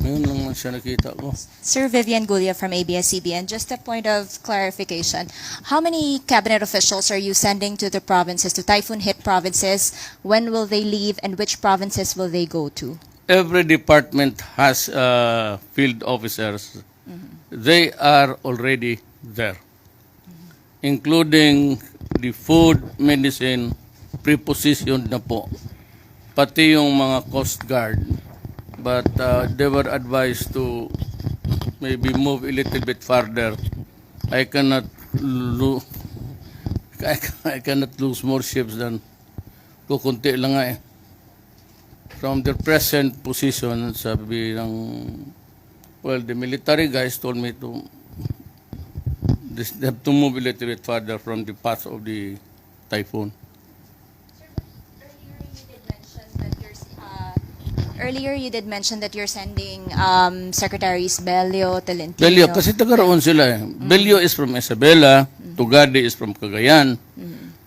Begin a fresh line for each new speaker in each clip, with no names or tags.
Yun lang man siya nakita ko.
Sir Vivian Gulia from ABS-CBN, just a point of clarification. How many cabinet officials are you sending to the provinces, to typhoon-hit provinces? When will they leave, and which provinces will they go to?
Every department has field officers. They are already there, including the food, medicine, prepositioned na po, pati yung mga Coast Guard. But they were advised to maybe move a little bit farther. I cannot I cannot lose more ships than kukunti lang nga eh. From their present position, sabi ng, well, the military guys told me to they have to move a little bit farther from the path of the typhoon.
Earlier, you did mention that you're sending Secretaries Bello, Tolentino.
Bello, kasi taga-roon sila eh. Bello is from Isabela, Tugade is from Cagayan.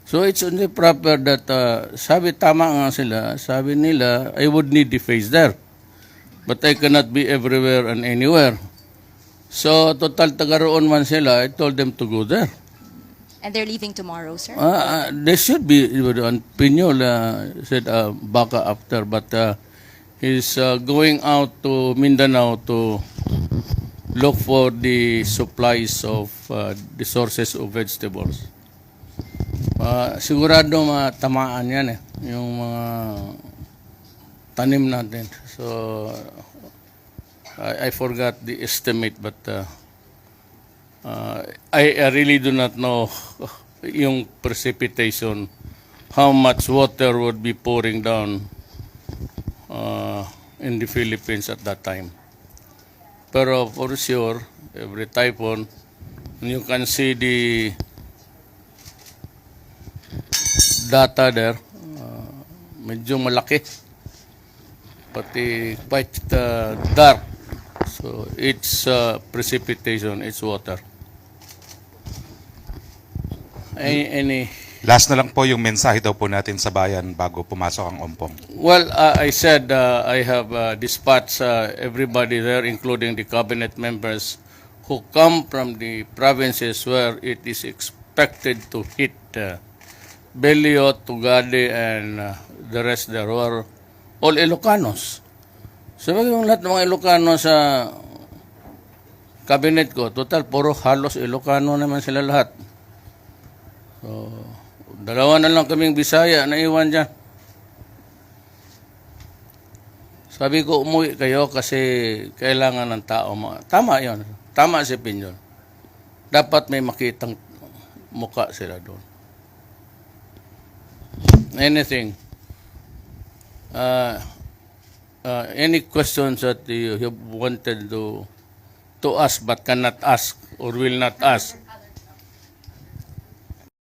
So it's only proper that, sabi tama nga sila, sabi nila, I would need the face there. But I cannot be everywhere and anywhere. So total taga-roon man sila, I told them to go there.
And they're leaving tomorrow, sir?
They should be, Pinyol said baka after, but he's going out to Mindanao to look for the supplies of the sources of vegetables. Sigurado matamaan yan eh, yung mga tanim natin. So, I forgot the estimate, but I really do not know yung precipitation, how much water would be pouring down in the Philippines at that time. Pero for sure, every typhoon, you can see the data there, medyo malaki, pati quite dark. So it's precipitation, it's water. Any
Last na lang po yung mensahe daw po natin sa bayan bago pumasok ang ompong.
Well, I said I have dispatched everybody there, including the cabinet members who come from the provinces where it is expected to hit Belio, Tugade, and the rest there were all Ilocanos. Sabi yung lahat ng mga Ilocano sa cabinet ko, total, puro halos Ilocano naman sila lahat. So, dalawa na lang kaming Bisaya na iwan dyan. Sabi ko, umuwi kayo kasi kailangan ng tao. Tama yun. Tama si Pinyol. Dapat may makitang muka sila doon. Anything. Any questions that you have wanted to ask but cannot ask or will not ask?